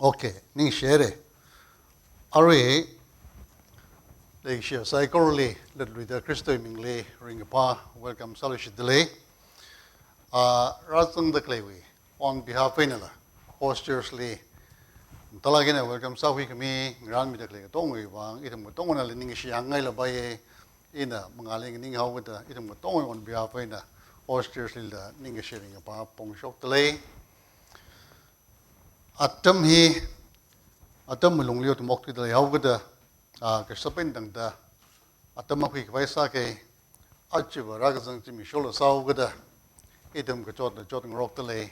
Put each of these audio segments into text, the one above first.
Okay, ning share. Array, they share psychorally, little with the Christo Mingley, ring a pa, welcome Salish delay. Rathan the Claywe, on behalf of Inela, posthumously, Talagina, welcome Sawi me, Grand Midday, Tongue, Item with Tonga, Ning Yang Baye, Ina, Mangaling, Ning How with the Item with Tonga on behalf of Ina, posthumously the Ning sharing a pa, Pong Shok delay. Atam he atam mulunglio to mock to the Yavada, Kasapindanta, Atamaki Vaisake, Achiva Ragazan Jimmy Shola Saugada, Item Kachot, the Jotin Rock delay,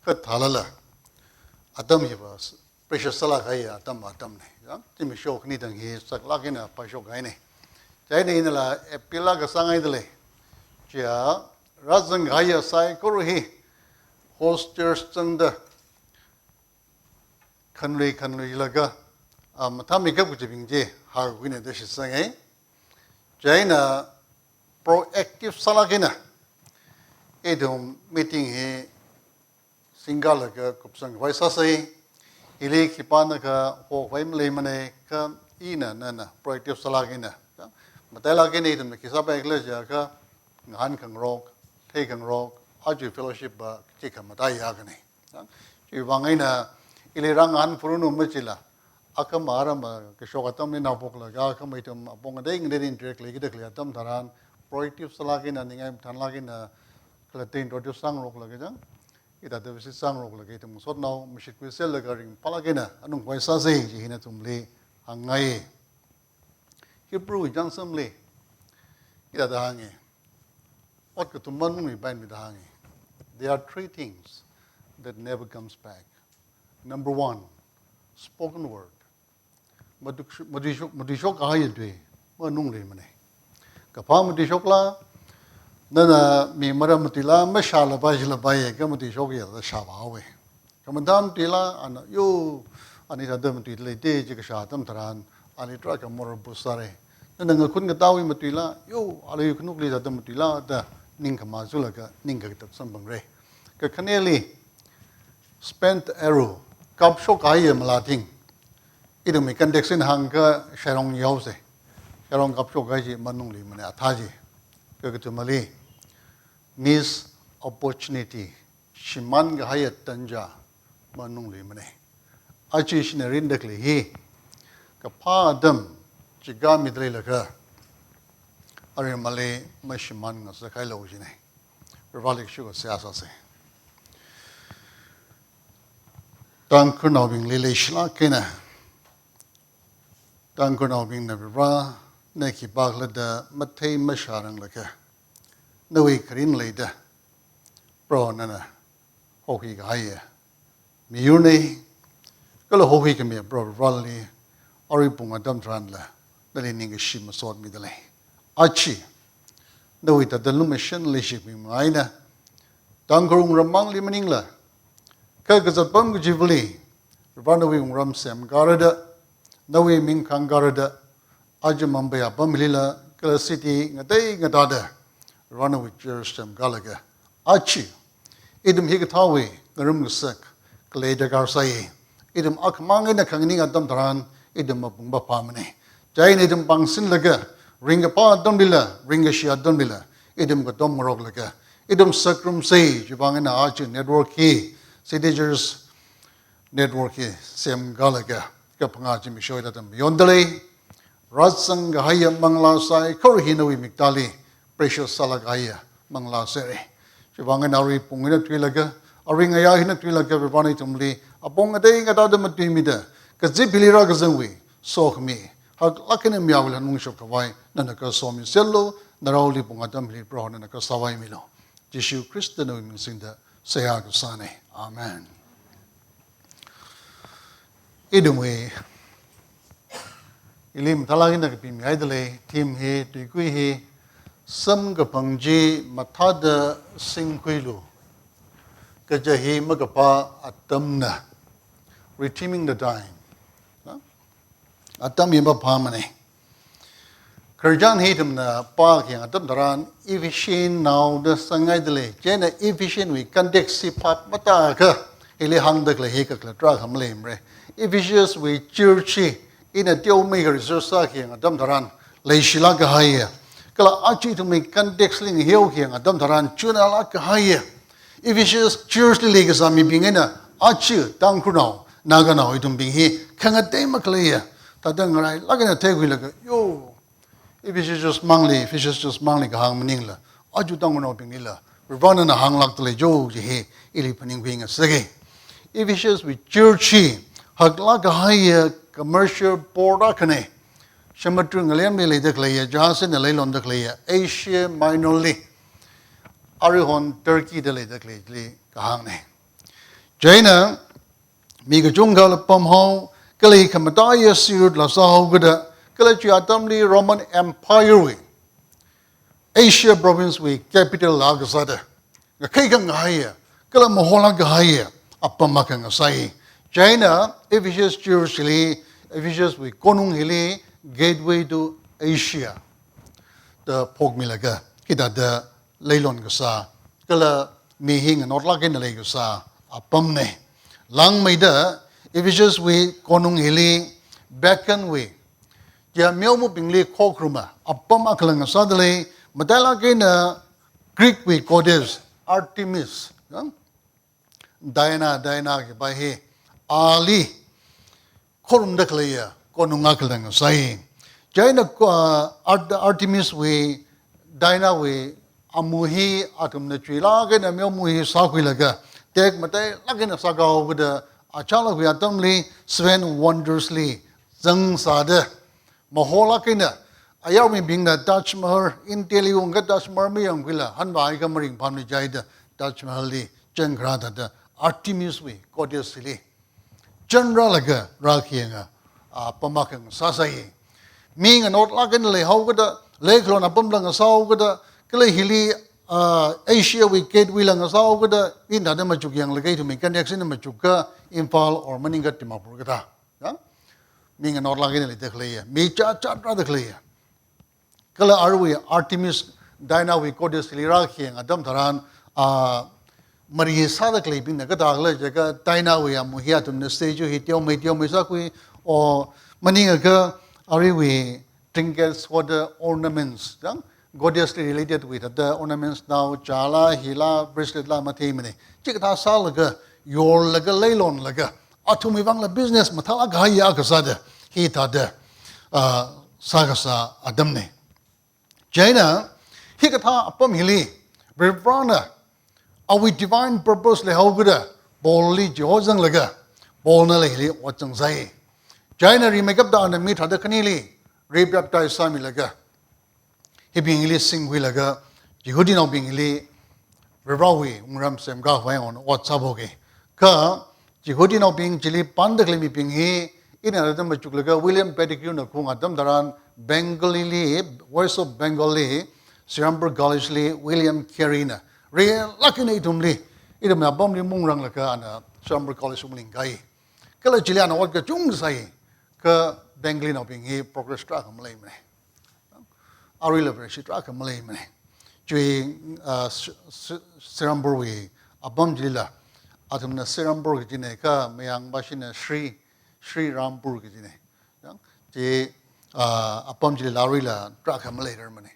Cut Halala, Atam he was, precious Salakaya, Atam Atamne, Jimmy Shok Nitan, he is Saklakina, Pashokine. Jane in la Epilaga Sangaidele, Chia, Razan Gaya Sai Kuruhi, Hosters Thunder. Kanri laga matami ka kujibingje har wina deshi sangai jaina proactive salagina edum meeting he singala ka kupsang vaisa sai ili kipana ka ho vaimle mane ka ina nana proactive salagina matala ke ne dum kisaba iglesia ka ngan kang rok thei kang rok aju fellowship ba chika matai ya ka ne ji wangaina Ilirangan Purunu Machila, Akamarama, Kashokatam in Apokla, Akamitum, upon a day indirectly, Atam Taran, proactive Salagin and Ningam Tanlagin, Clatin to Sang Roklagajan. It had the Sang Roklagatum. So now, Mishikwisel regarding Palagina, and Waisase, Hinatum Lee, Hangai. Hebrew Johnson Lee. It had the Hangi. What could to Manumi bind with the Hangi? There are three things that never comes back. Number one, spoken word. Madishok Ayadwe, Manungri Mane. Kapa Madishokla, Nana me Maramatila, Mashala Bajila Baye, Gamadishokia, the Shavawe. Commandant Tila, and you, Anita Dematila, Jikashatam Taran, Anitraka Morabusare. And then the Kungatawi Matila, you, Ali Kunukli Damatila, the Ninkamazulaka, Ninka Sambangre. Kakaneli spent arrow. Kapshok Aya Malating. It may context in Hanga, Sharong Yose, Sharong Kapshok Gaji, Manungli, Manataji, Kagatumali, miss opportunity, Shiman Gahaya Tanja, Manungli Mane. Achish Nerindakli, he, Kapa Adam, Chigami Drelaka, Arimale, Mashiman, Sakailo Jine, Revalik Sugar Siasase. Tangkhul Baptist Lily Shlakina. Tangkhul Baptist Navira, Neki Baglada, Matei Masharang Laka. Nui Karin Leda, Bro Nana, Hoki Gaya. Miune, Gala Hoki can be a bro Raleigh, Oripung Adam Trandla, the Lining Shima Sword Midale. Achi, Nui that the Lumission Liship in Mina. Tangkhul Ramang Limaningla. Kakasapang Jibli, Ranawing Ramsam Garada, Nawi Minkang Garada, Ajamambaya Bamilila, Kala City, Naday Gadada, Ranawik Jerusalem Galaga, Achi, Idum Higatawi, Garumsak, Kaleda Garsai, Idum Akmang in the Kangning Adam Taran, Idum Abumba Pamane, Jain Idum Bangsin Laga, Ring a Pa Dumbilla, Ring a Shia Dumbilla, Idum Gadom Roglaga, Idum Sacrum Sage, Jubangana Arch Network Key. Citizens Network, Sam Galaga, Kapangaji Mishoida, Yondale, Ratsang Gahaya Mangla Sai, Korihino Migdali, Precious Salagaya, Mangla Sere. Shivanganari Pungina Twilaga, a ring a yahina Twilaga, Vanitumli, a bonga day at Adam Matimida, Kazipili Ragazanwi, soak me, Haklakin and Miawil and Munshok Kawai, Nanaka Somi Sello, Naroli Pungadamli Brown and a Kasawai Milo. Jishu Christian Sinda. Sayagusane. Amen. Idumwe Ilim Talagin the Pim Idle, Tim he, Tikui he, Samkaphang mathada singkhuilu, kaja he, makapha, atamna, redeeming the time. Atam yimba pamane. Kerjaan hitam na pak yang atam daran efficient now the sangai dele. Jena efficient we context si pat mata ke Ele hang the clay heka drag ham lame. Ephesians we churchy in a deal maker resource king, a dumb taran, lay shilaka higher. Kala achi to make contextling hill king, a dumb taran, tuna laka higher. Ephesians church legas are me being in a achi, Tangkhul Nagano, it being he, can a dame clear. Tadangarai, like in a take with yo. Ephesians just mangly hang manila. Aju Tangano Pingilla. We're running a hang like the Joe, he, illy penning being a sege. Ephesians with churchy, Haglaka higher commercial board akane. Shamatung Lemley the clay, Johnson the Laylon the clay, Asia minorly. Arihon, Turkey the later clay, Kahane. Jaina, Migajunga Pomho, Kali Kamataya Sud Lasao Guda, Kalachi Atamli Roman Empire. Asia province we capital Lagasada. The Kagan higher, Kalamahola higher, Upamakan Sai. China, Ephesians Jerusalem, Ephesians we Konung Hili, gateway to Asia. The Pogmilaga, Kita the Laylon Gasa, Kala Mihing and Otlakin Legasa, Apamne. Lang Maida, Ephesians we Konung Hili, Becken we. Ya Miomo Bingli Kokruma, Apamakalang Sadale, Madalagina Greek we goddess Artemis. Diana by he. Ali Korum the Claya, Konungakalang saying. Jaina Artemis we, Diana we, Amuhi, Atamna Chilagan, and Milmuhi Saquilaga. Take Mate, Lagina Saga with the Achala we atamli, Sven wondrously, Zang Sada, Maholakina. Ayami being the Dutch Mahar, Inteliunga Dutch Marmian Villa, Hanba Ikamaring Pamni Jaida, Dutch Mahali, Jengrada, the Artemis we, goddess silly. Generalaga, Rakianga, Pamakan, Sasai. Meaning an old laganle, how good a lake on a bumbling a saw with a Kilahili, Asia we Kate Willang a saw with a in the Machukian legate to make connection in Machuka, Impal or Maninga Timapurgata. Meaning an old laganle declare, me chat rather clear. Kala Arwi, Artemis, Dina we goddess Liraki and Adam Taran, Maria Sadakli being the Gata, Dina we are Muhiatum, the stage, Hitio, Metio Misaki, or Maninga, Ariwi, trinkets, water ornaments, goddessly related with the ornaments now, Chala, Hila, bracelet, la Matemini. Chikata Salaga, your lega laylon lega, Atumivang la business, Matala Gaya Kasada, Hita Sagasa Adamne. Jaina, Hikata Apamili, Revrana, are we divine purpose lehoguda, Bolli Josang lega, Bolna lehli, Watang Zai. Jaina remake up down and meet other Kanili, rebaptized Sami lega. He being Ili singkhuilu, Jihudino being Ili, Revawi, Umram Samkaphang on Whatsaboge. Ka, Jihudino being Chili Pandakli being he, in another Machuklaga, William Pettigrew Kung Adam Daran, Bengali, voice of Bengali, Siramber Galishli, William Karina. Real lucky tumli, idam na bomli mungrang laka ana Siramber College Umlingai. Kala Chiliana what ka chung say, ka Bengali no being he progress track a Malay. Ari liberation track a Malay. Jui Siramber we, Abam Jilla, atamna Siramber Jineka, Mayang Bashina Sri Rampur Gine. J. Apamjili Larilla, Drakam later money.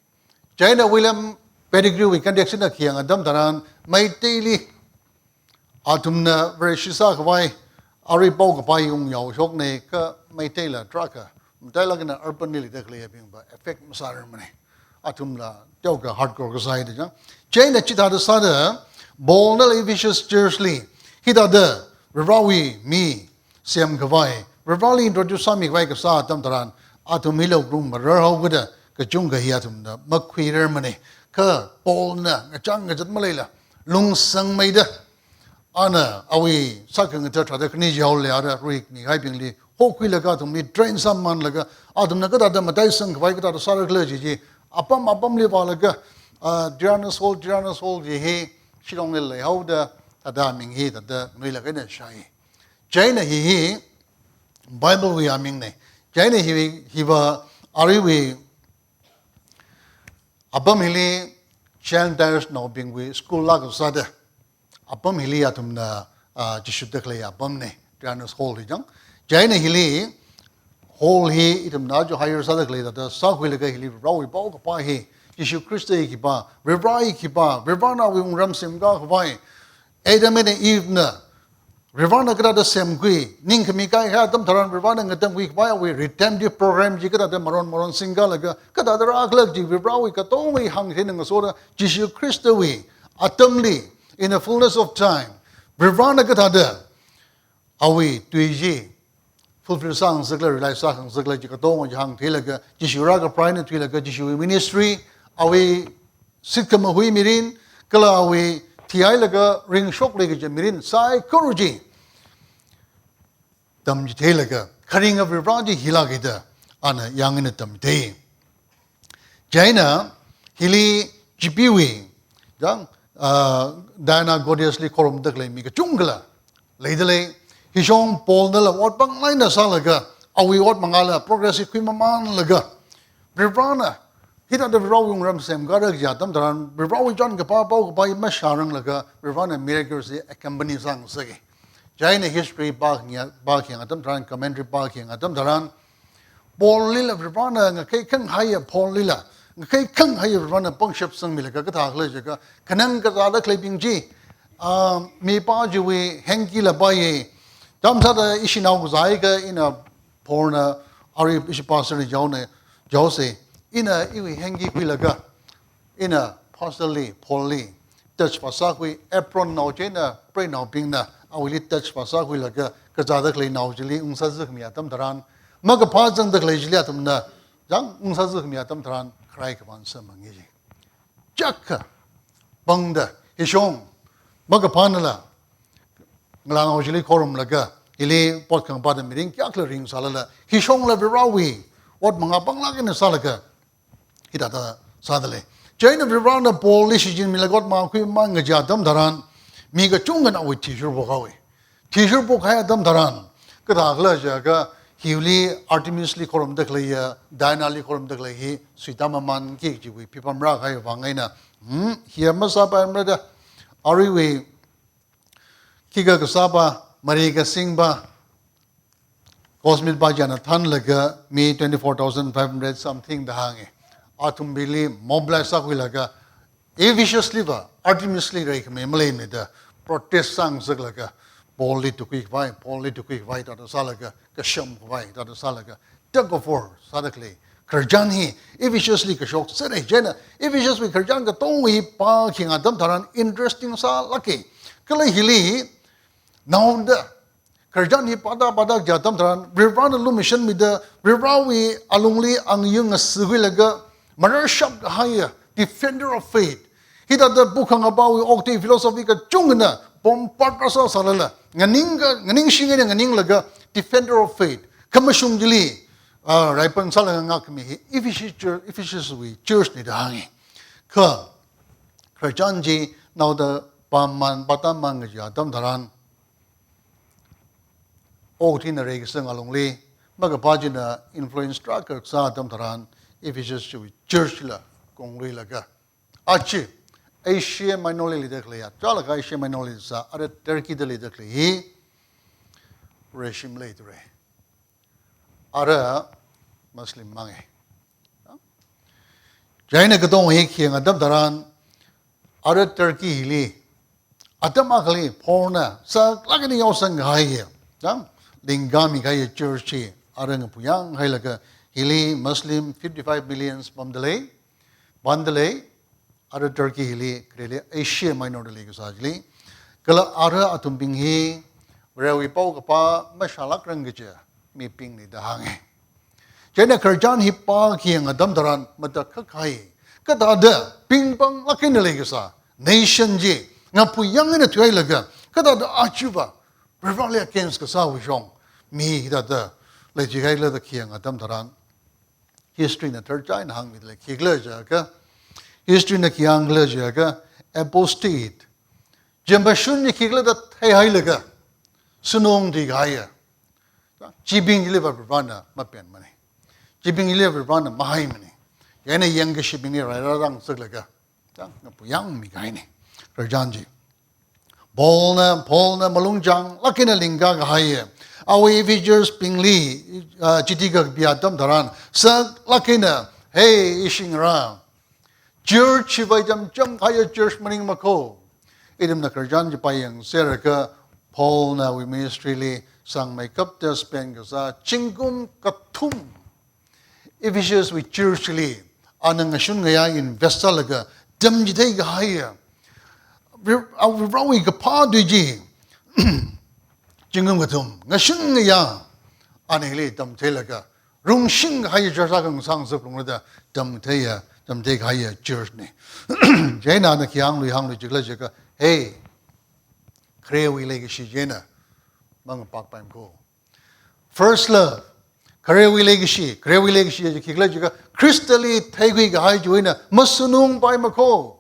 China William Pettigrew, we can extend a king, Adam Taran, my daily Atumna, very shisak, why Ari Bog Payung Yao Shokne, my tailor, Draka, dialogue in an urban nearly declared by effect ceremony. Atumla, Joga, hardcore side. China Chita Sada, Bolnal Vicious Jersey, Hita, Revawi, me. Siam Kavai, Revali introduced Sami Vaikasa, Tamtaran, Atumilo Groom, Rarhoguda, Kajunga Hiatum, the Makwi Money, Ka, Polna, Changa Malala, Lung Sang Maida, Anna, Awi, Sakan, Tetra, the Knija, Leada, Rick, Hypingly, Hokwilagatum, me train some man like Atum Nagata, the Mataisan, Vaikata, Sara clergy, Apam Livalaga, Gianus Hall, He, she don't lay how the Adaming he that the Milagana Shai. China he Bible we are mingne. China he va ariwi Abamili Chandars no being we school lag of sada. Abamili atum na chỉ should declare bấm này Janus Hall thì chẳng trái này hili Hall hi item na jo higher sa declare that sa huli cái hili rawi bao cái pa hi Jesus Christ ki ba revrai ki ba revana wi ram sim ga khwai Adam and Eve na revana kada da sem gui ning khmi kai ha tam tharan revana ngatam gui ba we redemptive program ji kada da maron singa laga kada da aglak ji revrai ka to wi hang hin nga so da Jesus Christ wi atamli in the fullness of time revana kada da awi tui ji fulfill sang zagla realize sang zagla ji ka to wi hang thelaga Jesus ra ka prime thui laga Jesus ministry awi sitkam hui mirin kala awi tiai laga ring shop laga mirin psychology tam ji thelaga kharing of vibraji hila gida ana yang in tam de jaina hili gpwi dang dana godiously korum daklai mi ka chungla leidale hishong pol dala wat bang line na salaga awi wat mangala progressive kwimaman laga vibrana Hita the Rawing Ram Sam Garak Yatam Daran, Rawi John Kapapa by Masharang Laga, Ravana Miracles, a company sang Sagi. Jaina history barking Atam Daran, commentary barking Atam Daran, Paul Lilla Ravana and a cake can hire Paul Lilla, a cake can hire Ravana Pungship Sang Milaka, Lejaga, Kananga Clipping G, me Pajuwi, Henki Labaye, Damsada Ishinau Zaiga in a porna, Ari Bishopasser Jose. Ina iwi hengi kwilaga ina possibly polly touch pasakwi apron now chena pray now ping na awili touch pasakwi laga kaja da klei now jili ungsa zuk mi atam daran makapha jang da klei jili atam na jang ungsa zuk mi atam daran krai ka ban sa mangi ji chak bangda hishong makapha na la nglang now jili korum laga ili pot kang pa da miring kya kla ring salala hishong la birawi what mga bangla kin salaga Hidata sadale. China Vibrana Polish in Milagot Maki Manga Dam Daran, Miga Chungan with Tishu Bokawi. Tishu Bokaya Dam Daran, Kadagla Jaga, Hili Artemisly Corum de Clay, Dinali Corum de Clay, Sitama Man Kiki, with Pipamra Vangina. Here Masapa and Brother Ariwe Kiga Kasapa, Mariga Singba, Cosmit Bajana Tanlaga, me 24,500 something the hangi. Atumbili mobilize sakwilaga evicious liver artemisly rake me malay da protest sang zaglaga polly to quick vai that salaga kasham vai that salaga tug of war sadakli karjanhi eviciously kashok sere jena eviciously karjan ka tongwi pa king adam taran interesting sa lucky kala hili now the karjan hi pada jatam taran rivana lu mission with the rivawi alungli ang yung swilaga Marashab higher, defender of faith. He that the book hang about with octave philosophy ka chungna, bompatasa salala, nganing shingin and nganing laga, defender of faith. Kamashung jili, ripen salangakmi, Ephesians we church ni dahangi. Ka, Krajanji, now the Paman, Batamang, Yadam Daran, Octin Regisang alongly, Magapajina influence tracker, Sadam Daran. Ephesians church la kongri laga achi Asia minority dekleya chala Asia minority sa are Turkey de dekle hi regime later are Muslim mange jaina gadong hi khiang adam daran are Turkey li atama khali phona sa lagani yosang gai jang dingami gai church hi are ngapuyang hai laga Hili Muslim 55 millions Bandalay, Ada Turkey Hili, Asia minority Sajli, Kala Ara Atumping Hi, where we poke pa Mashalak Rangaja, me ping ni dahangi. Jena Karjan Hipa King Adam Daran, Matakakai, Katada, Ping Pong Lakin Legasa, Nation J, Napuyang in a Twailaga, Katada Achuba, Rivali against Kasawishong, me that let you the King Adam Daran. History in the third China hung with like Higlajaga, history in the Kianglajaga, apostate. Jambashun Higla that Hailaga, Sunong di Gaya. Jibing liver Ravana, Mapian money. Jibing liver Ravana, Mahai money. Yana younger shipping near Rarang Suglaga. Young Migaini, Rajanji. Paul na malungjang laki na lingga gahaya. Awi Ephesians pingli jitiga biadam daran sa laki na hey ishing ra. Church vai jam kaya church maning mako. Idim na kerjan jipayang seraka Paul na we ministry li sang may kaptas pen sa chingum katum. Ephesians we church li anang asun ngaya investa laga dam jitay gahaya. Rawi kapa duji jingum katum ngasun ngaya anili dam telaga rung sing gahaya jasa kang sang sepung da dam taya dam tay gahaya church ni. Jena na hang lu jigla jaga hey krewi legacy jena mang pak pam ko. First love krewi legacy jikla jaga Christally thaigui gahai joina masunung pai mako.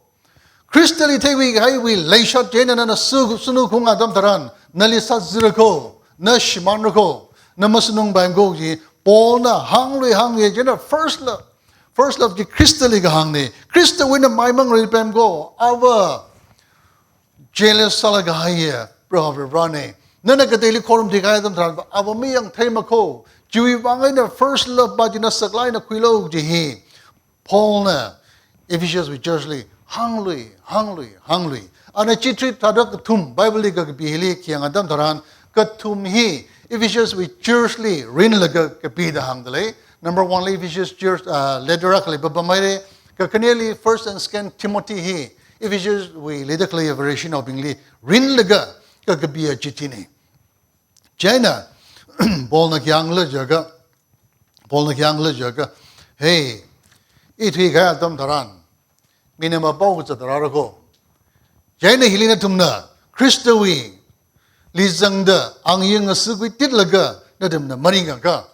Christally thaigui gahai we leishat jena na sunu khung adam taran nalisa zirako na shimanrako na masunung pai go ji pona hangli jena first love ji Christally gahang ni Christa wina mai mang ri pam go our jealous salaga haya brother rane nana ka daily korum digay dam taran our mi yang thai mako Jui wangay na first love ba na saklay na kuilo jihi Paul na Ephesians we justly hangli ana chitri tadak tum Bible ka bihili kiyang adam taran katum hi Ephesians we justly rin laga kapida hangdale number 1 Ephesians church letter akli babamay ka kaneli first and second Timothy hi Ephesians we lidakli a version of English rin laga ka kabiya chitini China Paul na kyang le jaga hey ithui ga dam daran minema pau cha dara ko jaina hilina tumna Christowi lizang da ang yeng asugui titlaga nadum na maringa ka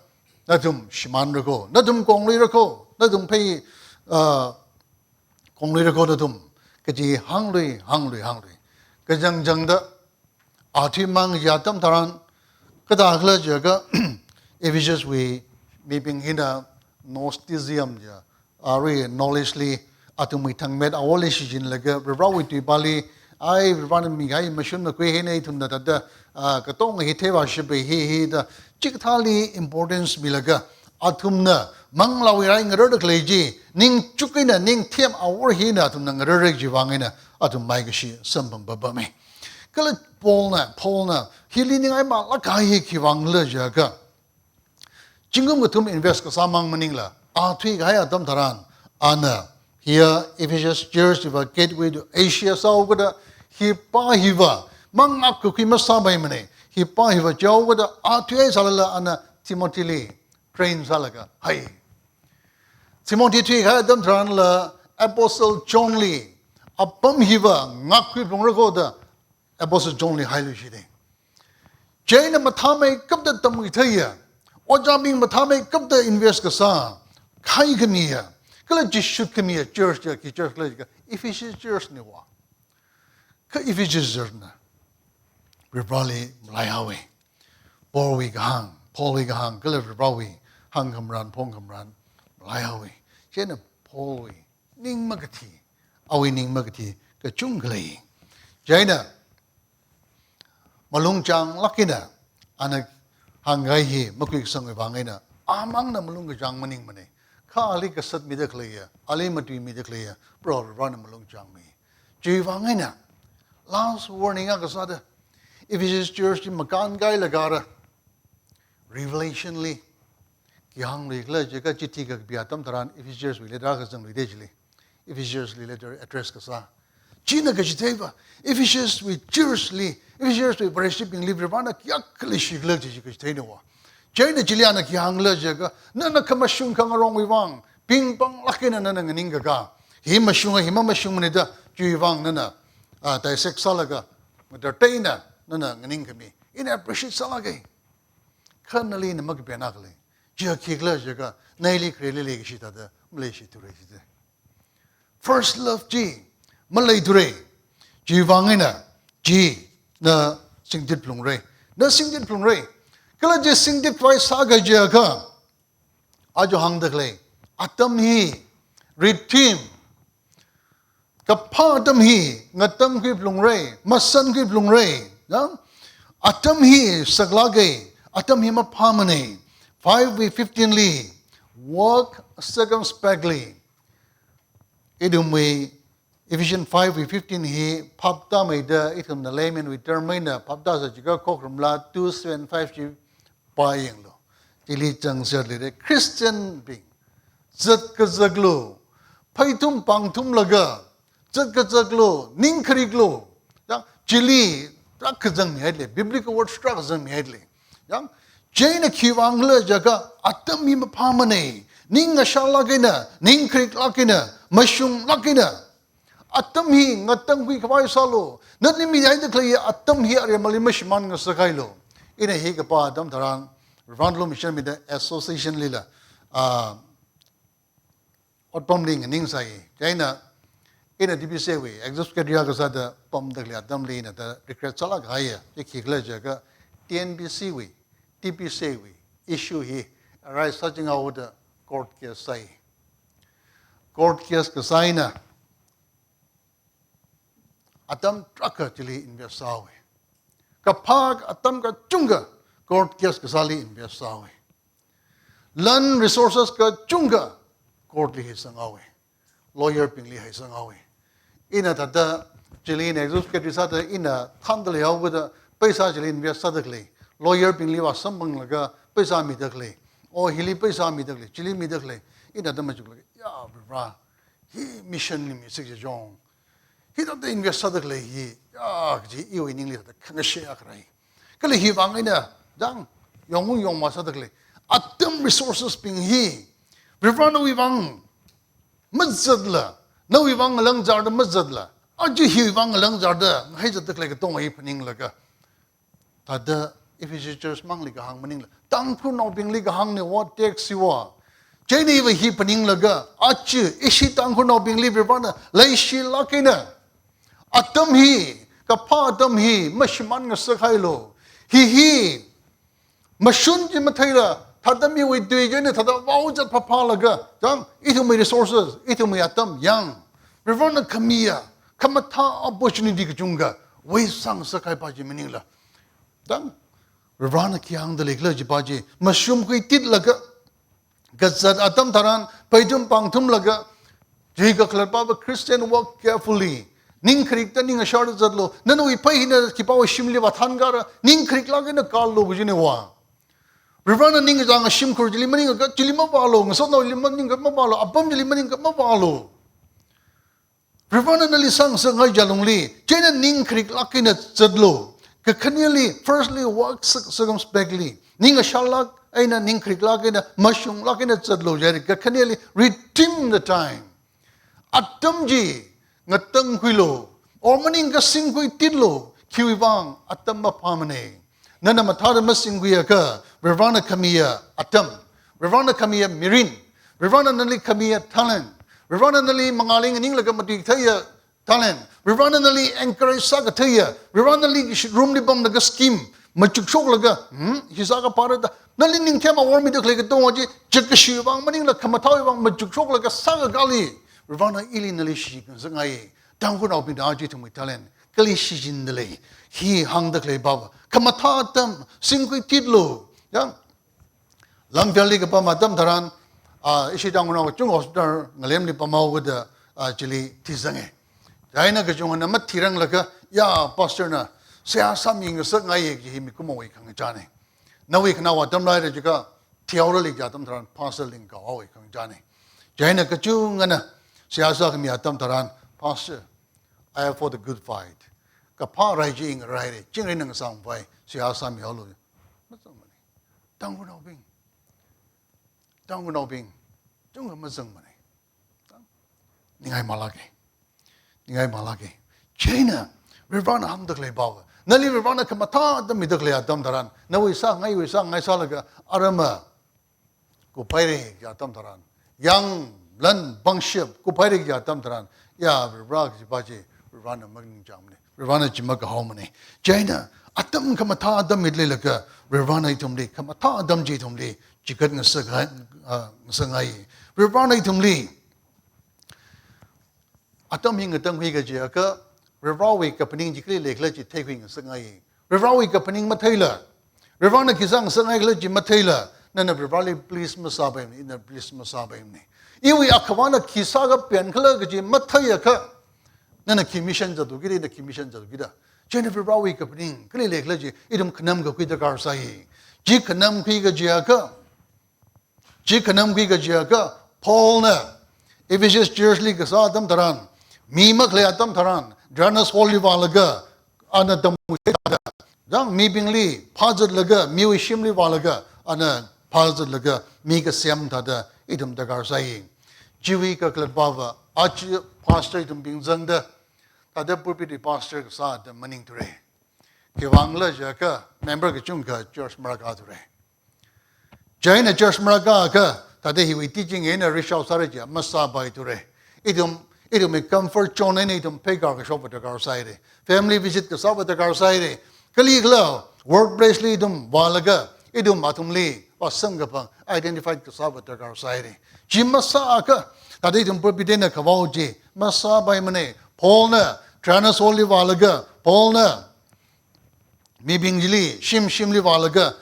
nadum shiman ko nadum kongli ko nadum pei kongli ko nadum kaji hangli kajang da atimang yatam daran kada akla jaga Ephesians we maybe hina gnosticism ja are knowledgely atumi thangmet awole sijin laga rawi tu bali ai ran mi gai machine na kwe hene thum da da ka tong hi thewa shibe hi da chikthali importance milaga athumna manglawi rai ngar da kleji ning chukina ning them awor hi na thum na ngar rek jiwangina atum mai ga shi sambam baba me kala Paul na hilining ay malakay kiwang le jaga jingum gutum invest ka samang maningla athui gaya dam taran ana here Ephesians church of a gateway to Asia saugada hi pa hiwa mangak ku kimasa bai mane hi pa hiwa jawada athui salala ana Timothy le train salaga hai Timothy thui gaya dam taran la Apostle John Lee apam hiwa ngak ku bongro da Apostle John Lee hailu shide Jaina mathame kapda tamu ithaya ojaming mathame kapda invest ka sa khai kamiya kala jishut kamiya church ki church la Ephesians church ni wa ka Ephesians na ribali mlaihawe Paul wi gahang kala ribali hang kamran pong kamran mlaihawe Jaina Paul wi ning magati ka chunglei Jaina malungjang lakina anak hangai hi makwik sangwe bangena amang na malungjang maning mane kha ali kasat mi dekleya ali matwi mi dekleya pro ran malungjang mi jiwangena last warning aga sada Ephesians church makan gai lagara revelationly kyang le jaga chithi ka biatam taran Ephesians we letter ka jang le dejli Ephesians letter address ka sa China ka jiteva Ephesians we worshiping librana kyakli shigla ji ka jitewa China jiliana kyang le jaga na kamashung kang rong wi wang ping pang lakina na nganinga ka hima mashung ne da juwang na tai seksalaga mataina na nganing kami ina appreciate salage kanali na magbenakle jia kigla jaga naili krele le gishita da Malaysia to reside first love ji Malay dure jiwangina ji na singdit plung re kala je singdit twai saga je ka ajo hang dakle atam hi read team kapha atam hi ngatam ki plung re masan ki plung re atam hi saglage atam hi maphamane 5:15 li walk circumspectly idumwe Ephesians 5:15 hi papta maida itum na layman with termina papta sa jiga kokramla 2:7-5 ji payeng lo tili changser le Christian being zat ka zaglo phaitum pangthum laga zat ka zaglo ningkhriglo yang chili trak jang mi le biblical word struck jang mi le yang jaina khiwang le jaga atam mi phamane ning ashala gena ningkhrig lakina mashum lakina atam hi ngatam kui kawai salo natni mi ai de klai atam hi are mali mashman nga sakailo ina hi ka pa adam tharan Rwandlo mission mi the association lila otpamling ning sai jaina ina dbc we exoskadiya ka sa da pam de la dam le na da regret chala ga ya ye khikla jaga tnbc we tpc we issue hi arise searching out the court case sai court case ka sai na atam traka chili invest sawe kapag atam ka chunga court case ka sali invest sawe land resources ka chunga court li hisang awe lawyer pingli hisang awe ina tata chili ne executive sa ta ina thandle yaw da paisa chili invest sa dakle lawyer pingli wa sambang laga paisa mi dakle o hili paisa mi dakle chili mi dakle ina da ma chukle ya bra hi mission ni mi sig jong he don't invest sadakle he ji iu in English the kana share akrai kale hi wangina dang yong ma sadakle atam resources ping hi rivana wi wang mazadla no wi wang lang jar da mazadla aji hi wang lang jar da hai jadakle ka tong hi phaning laga tada Ephesians church mangli ka hang maning la tangkhul no pingli ka hang ne what takes you wa Jenny wa hi paning laga achi ishi tangkhul no pingli rivana lai shi lakina atam hi kapha atam hi mashman nga sakhailo hi mashun ji mathaira thadami we dui jene thada waujat phapha laga jang itumi resources itumi atam yang rivana khamia khamatha opportunity ka chunga we sang sakai pa ji miningla dang rivana kyang de lekla ji pa ji mashum kui tit laga gazat atam tharan paidum pangthum laga ji ka khlapa Christian walk carefully ning khrik ta ning ashar zadlo nanu ipai hina kipaw shimli wathan gar ning khrik lagena kal lo bujine wa rivana ning jang shim khur jili mani ga jili ma balo ngaso no limman ning ga ma balo apam jili mani ga ma balo rivana nali sang ngai jalungli chena ning khrik lakina zadlo ka khaniali firstly work circumspectly ning ashar lag aina ning khrik lagena mashung lagena zadlo jari ka khaniali redeem the time atamji ngatang huilo ormaning ka singkhui titlo khiwang atam phamane nana mathada masinghuya ka rivana kamiya atam rivana kamiya mirin rivana nali kamiya talent rivana nali mangaling ning laga mati thaya talent rivana nali encourage saga thaya rivana nali room li bam laga scheme machuk shok laga hisaga parada nali ning thema warmi dak laga tongaji jakashi wang maning la khamathaw wang machuk shok laga saga gali rivana ili nali shi zangai tangkhul no pinda ji thumui talent kali shi jin dele hi hang dak le baba kamatha tam singkhui titlo yang lam pyali ka pa matam dharan ishi tangkhul no chung hospital ngalem li pamau ga da chili tizange jaina ka chung na mat thirang laka ya pastor na sia saming sa ngai ji mi kumoi khang jane nawi khna wa tam lai de ka thiaw le ja tam dharan pastor ling ka oi khang jane jaina ka chung na siasa kami atam taran pastor I have fought a good fight kapha raijing rai chingri nang sang vai siasa mi halu mazang mani tangkhul no bing chung mazang mani ningai malage china rivana ham dak le bawa nali rivana kamatha dam midak le atam taran nawi sa ngai sa laga arama ko paire ya atam taran yang lan bangship ko paire ya tam taran ya rag baje rivana magning jamne rivana jimaka homane china atam kamatha adam midle laka rivana itumli kamatha adam ji tumli jikat ngasangai rivana itumli atam hinga tang hui ga je ka revawi ka paning jikli lekla ji thai hui nga sangai revawi ka paning mathaila revana kisang sangai la ji mathaila nana revali please masabai in the please masabai ni iwi akhwana kisa ga pen khala ga ji mathaya ka nana commission ja du gi de commission ja du gi da jene revawi ka paning kli lekla ji idum khnam ga kui da kar sai ji khnam kui ga ji ka Paul na Ephesians Church li sa atam taran mi makle atam taran dranas holy walaga ana damuda jang mi bingli phajat laga mi wishimli walaga ana phajat laga mi ka sem thada idum dagar sai jiwi ka klat bawa ach pastor idum bingjang da thada purpiti pastor ka sa da maning ture ke wangla ja ka member ka chung ka church maraga ture jaina church maraga ka tade he we teaching in a rishau sarja masabai ture idum me comfort chon in idum pegar ka shop the gar side family visit ka sab the gar side kali glo workplace li idum walaga idum atumli wa Samkaphang identified ka sab the gar side jimasa ka tade idum probidena ka wauji masabai mane Paul na tranas only walaga Paul na mi bingjili shimli walaga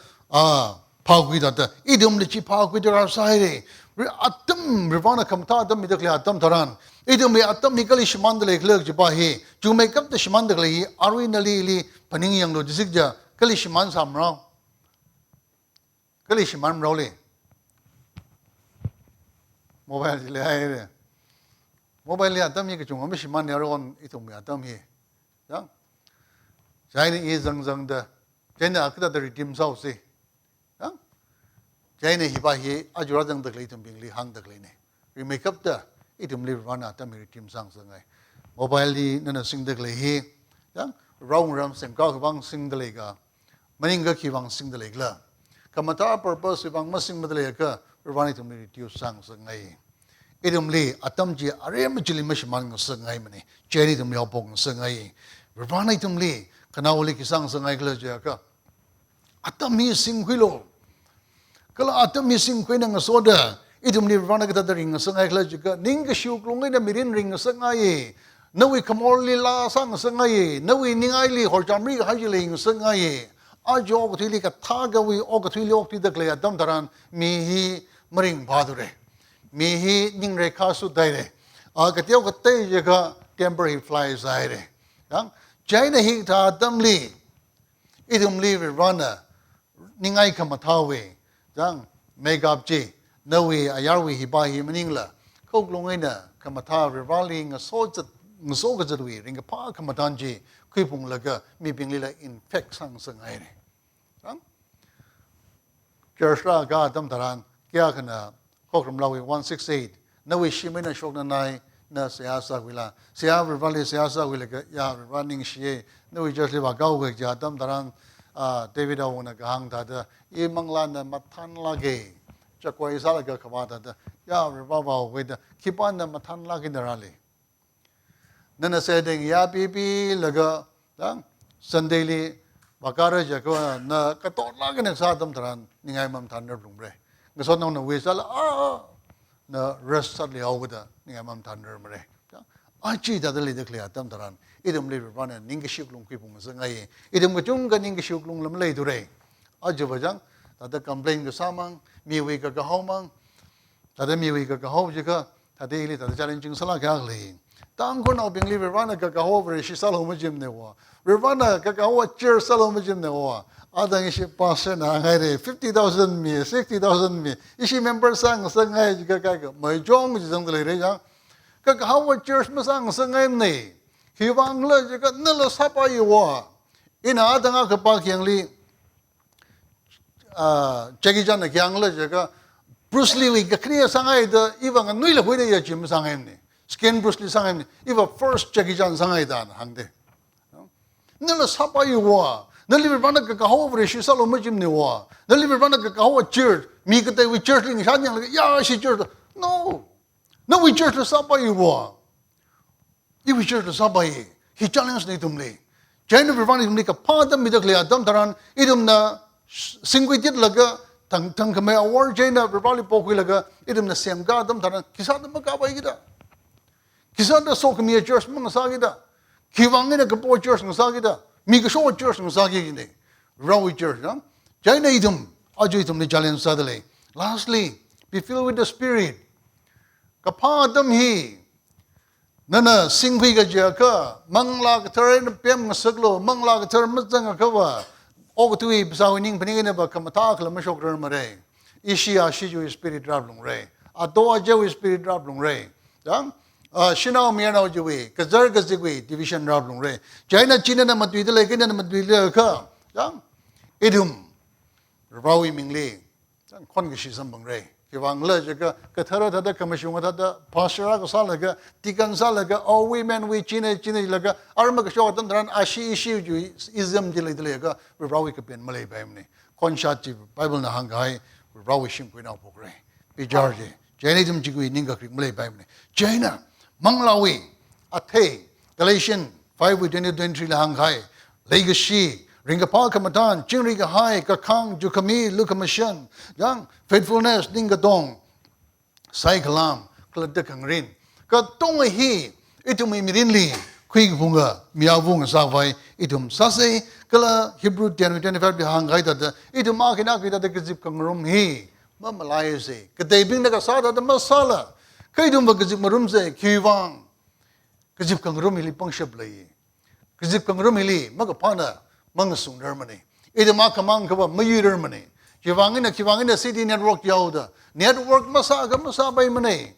Pagwi data, idum lichi pagwi der side. Atam rivana kamta atam midakli atam taran. Idum me atam mikali shimandale clerk jibahi. To make up the shimandale, arwinali li paning yang logisija, kali shiman samrao. Kali shiman roli. Mobile jile Mobile atam yi kachung, shiman yaron itum me atam hi. Yang China is zang da. China akta the redeem south see. China hibahi ajuradang the glitum bingli hang the gline. We make up the itum live run at the team sang sangai. Mobile nana sing the glahi, young round rams and gawang sing the lega, Maninga kiwang sing the legla. Kamata purpose if I'm missing the lega, we run it to me to sang sangai. Itum li atamji aremajili mishman sangai mani, Jenny to me opong sangai. We run it to me, Kanawali sang sangai glajaka. Atami singkhuilu. Kalau atam missing kau nang soda, itu menirvana kita dari ngasengay kelas juga. Ning kesiuk lungai na mirin ring ngasengay. Nawi kamorli la sang ngasengay. Nawi ningai li horjamri haji li ngasengay. Ajo okatili katagawi okatili okti dakle atam taran mihi mering badure. Mihi ning rekasu daire. Katiaw katay jaga temporary flies daire. Yang China hita atam li. Itu menirvana ningai kamatawe. Jang megap ji nawi ayarwi hibahi maningla kok lungaina kamata rivali ngaso gazadwi ringa pa kamatanji kuipung laga mi binglila infect sang sangai ne jang kershla ga dam taran kya kana kokram lawi 168 nawi shimena shokna nai na siyasa wila siya rivali siyasa wila ya running shie nawi jasli ba gaw ga ja dam taran David awuna gahang tada I manglana matan lagi chakwa isala ga kamata da ya ribaba weda kipana matan lagi darali nana saying ya bibi laga dang sandeli bakara jakwa na katot lagi na sadam taran ningai mam tander blumbre ngasot na wisala na rest sadli awda ningai mam tander mre achi dadali dekli atam taran idum le rana ningshik lung kipung sangai idum gachung ga ningshik lung lam lei dure ajabajang tada complain ga samang miwi ga homang tada miwi ga ho jika tada ili tada challenging sala ga le tangkhul no bingli rana ga ho ver shi salo majim ne wa rana ga ho chair salo majim ne wa adang shi pastor na ngai re 50,000 mi 60,000 mi ishi member sang sangai jika ga mai jong jang le re ja ga ho church ma sang sangai ne hiwang le jika nalo sapai wa ina adanga ka pa kyang li Jackie Chan na kyang le jika Bruce Lee wi ga kriya sangai da iwang nui le hui ya jim sangai ne skin Bruce Lee sangai ne iwa first Jackie Chan sangai da hangde nalo sapai wa nali rana ka ho over shi salo ma jim ne wa nali rana ka ho church mi ka te wi church ling shan yang ya shi church no wi church sapai wa Iwi church sabai he challenge ne tumle China rivani tumle ka padam midakle adam taran idum na singkhuilu laga tang kame award China rivali pokui laga idum na semga adam taran kisadam makabai gida Kisa da sok mi church mga sagida. Kiwangin na kapo church ng sagida. Mi kaso church ng sagida ni. Rawi church, no? Jai na itum. Ajo itum ni challenge sadali. Lastly, be filled with the Spirit. Kapa atam hi. Nana singkhui kaja ka. Mangla ka taray na piyam nga saglo. Mangla ka taray matsang ka wa. O katui pasawining paningin ba kamata kala masyok rin maray. Ishi ashi jo Spirit drop long ray. Ato ajo Spirit drop long ray. Jang? Shinaw miyanaw juwi, kazar kazigwi, division drop long ray. China China na matwidala kina na matwidala ka. Jang? Idum. Rawi mingli. Jang kon kishi sambang ray. Kiwang le jaga kathara thada kamashunga thada pastora ko salaga tikan salaga all women we China laga arma ka shwa tan dran ashi ishi ju ism jile ka rawi ka pen malay baimni. Kon shati Bible na hangai rawi shim ko na pokre. Bijarje. China dum jigwi ninga krik malay baimni. China Manglawi, Ate, Galatians 5:20-23 hangai, Legacy, Ringapa Kamatan, Chinriga Hai, Kakang, Jukami, Lukamashan, Yang, Faithfulness, Dingadong, Sai Kalam, Kladakang Rin, Katong Hi, Itum Mirinli, Quig Bunga, Miavung Savai, Itum Sase, Kala, Hebrew 10:25 hangai that Itum Makinaki that the Kazip Kangarum Hi, Mamalayase, Katebing the Kasada, the Masala. Kaidum ba kazip marum se kiwang kazip kangrum hili pangshap lai kazip kangrum hili magapana mangasung dermani ida makamang kaba mayu dermani kiwangina city network yauda network masa bay mane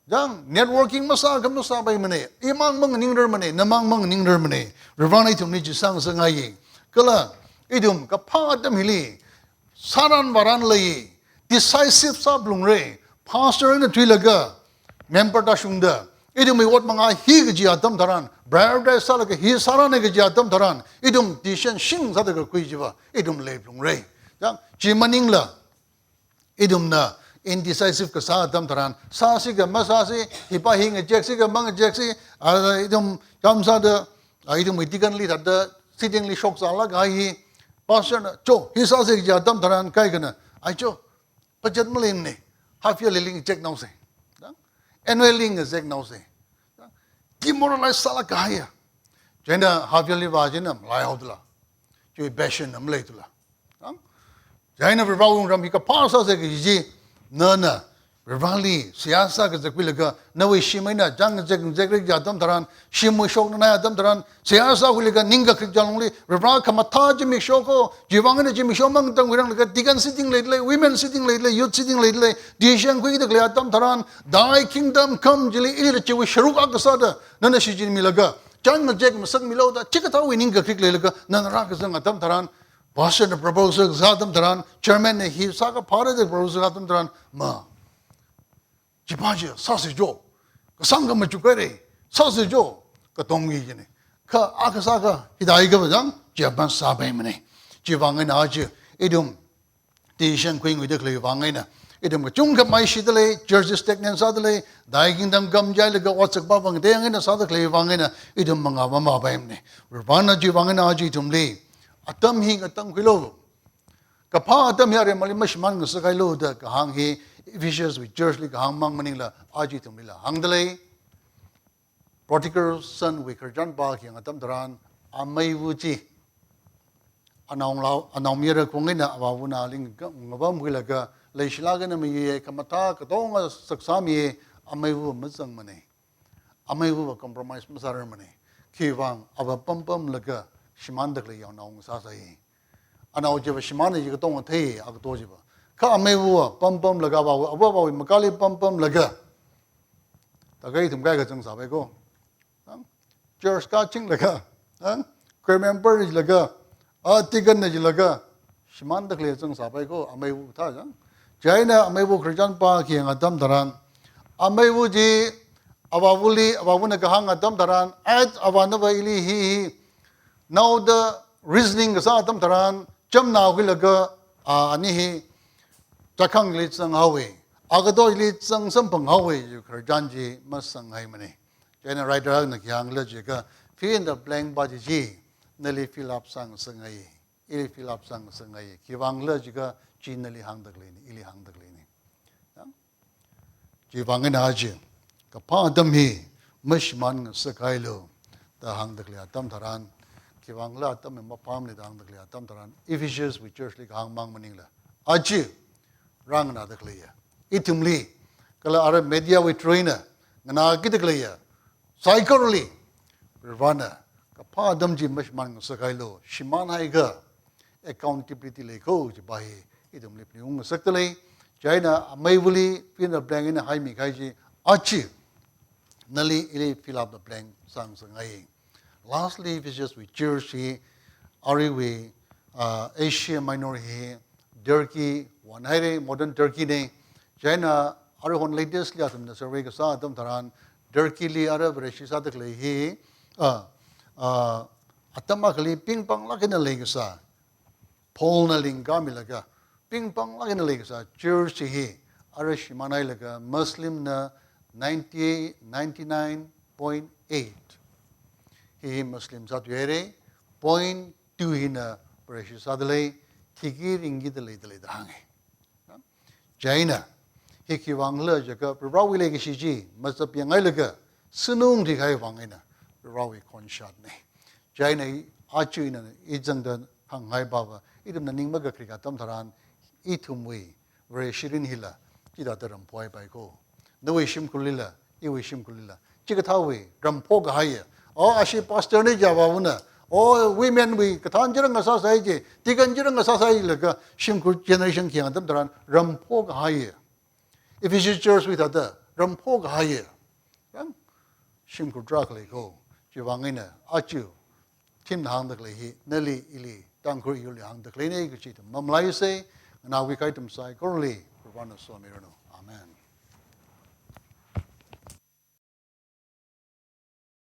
jang networking masa bay mane imang ning dermani namang ning dermani revana itum ni jisang sangai kala idum kapadam hili saran waran lai decisive sablung re pastor in the twilaga member da shungda idum what manga hi gi atam daran briar da sala ke hi sara ne gi atam daran idum tishan shing sa da ko jiwa idum leblung re jang jimaning la idum na indecisive ka sa atam daran sa si ga masa si hipa hing jeksi ga mang jeksi idum jamsa da idum itikan li da sitting li shok sala ga hi pastor na cho hi sa si gi atam daran kai kana ai cho pajat malin ne half year ling check now say annually ngazek now say demoralize sala kaya jena haveli vajina lai hodla jo bashin am laitula jena rivawung ram hika pasa se ji na rivali siyasa ka zakwilaga nawi shimaina jang jek jadam daran shimu shok na adam daran siyasa kuliga ninga krik jalungli rival kamatha ji mi shoko jiwangna ji mi shomang tang wirang laga digan sitting lately women sitting lately youth sitting lately decision kui de adam daran dai kingdom come jili ili chewi sharuk agasada nana shijin milaga jang jek masak miloda chikata winning krik laga nana rakasang adam daran Boston proposal zadam daran chairman ne hi saka phare de proposal adam daran ma Jibaji, sausage, Sangam Chukere, sausage, Katongi, Ka Akasaka, Hidaiga, Japan Sabemane, Jivang and Aji, Idum, Tishan Queen with the Clevangina, Idum Chunga Mai Shidale, Jersey Steknan Sadale, Daiging them Gum Jaliga, what's a babang, Dang in the South Clevangina, Idum Mangama Bamne, Ravana Jivang and Aji Tumli, Atam Hing a Tangkhul. Kapa Atam Yare Malimashman Sakailo, the Kahangi. Ephesians with church like hangmang manila aji tumila hangdalay prodigal son with kerjan ba yang atam daran amay wuji anaw mira kungina awawuna ling ngabam gilaga leishlaga na miye kamata katonga saksami amay wu masang mane amay wu compromise masar mane kiwang aba pam laga shimandakli yaw naong sasay anaw jeba shimana ji katonga thei agto jiba Ka amewu pam laga bawa abawa makali pam laga. Tagay tum kaya kacang sabi ko. Church catching laga. Member laga. Tigan na laga. Shimanda kaya kacang sabi ko amewu ta jang. Jai na amewu Christian pa kiyang adam daran. Amewu ji abawu na kahang adam daran. At abana ba ili hi. Now the reasoning sa adam daran. Jam na laga ani hi. Takang lit sang hawi, agado lit sang sampang hawi, you kerjanji mas sang hai mani. Jana writer na kiyang lejika, fill in the blank body ji, nali fill up sang sangai, ili fill up sang sangai. Kiwang lejika, ji nali hang daglini, ili hang daglini. Jiwangin haji, kapa adam hi, mashman sakailu the hang the clear atam taran kiwangla atam mapam le dang the clear atam taran Ephesians we church like hang mang maningla achi rang na the clear itumli kala ara media we trainer ngana ki the clear psychically rwana kapha adam ji mashman sakailu shiman haiga accountability le ko ji bai idumli pniung saktale China amazingly fill the blank in a high mikaji achi nali ili fill up the blank sang sangai. Lastly, if it's just with Jersey, Ariwe, Asian minority, Turkey, one high modern Turkey ne, China Arihon latest li atam na survey ka sa atam taran Turkey li Arab reshisa tak le hi atama kali ping pang lakin na le sa Paul na lingga milaga ping pong lagi na lagi sa church hi arash manay laga Muslim na 99.8 hi Muslim sa tuere 0.2 hi na precious adalay tiki ringi dalay dahangi China hi kiwang la jaga prawi lagi si ji masap yang ay laga sunung di kay wangay na prawi konsyat ne China achu ina ijang dan hangay baba idam na ning magakrikatam taran itumwi very shirin hila jida daram poi bai ko nawi shim kulila iwi shim kulila jiga tawi rampo ga haya o ashi pastor ne jawabuna o women we katan jirang asa sai je tigan jirang asa sai laga shim kul generation ki adam daran rampo ga haya Ephesians church with ada rampo ga haya shim kul drak le ko jiwangina achu tim hang dak le hi nali ili Tangkhul yuli hang dak le ne ku chi mamlai se Now we kite them cyclically for one of Amen.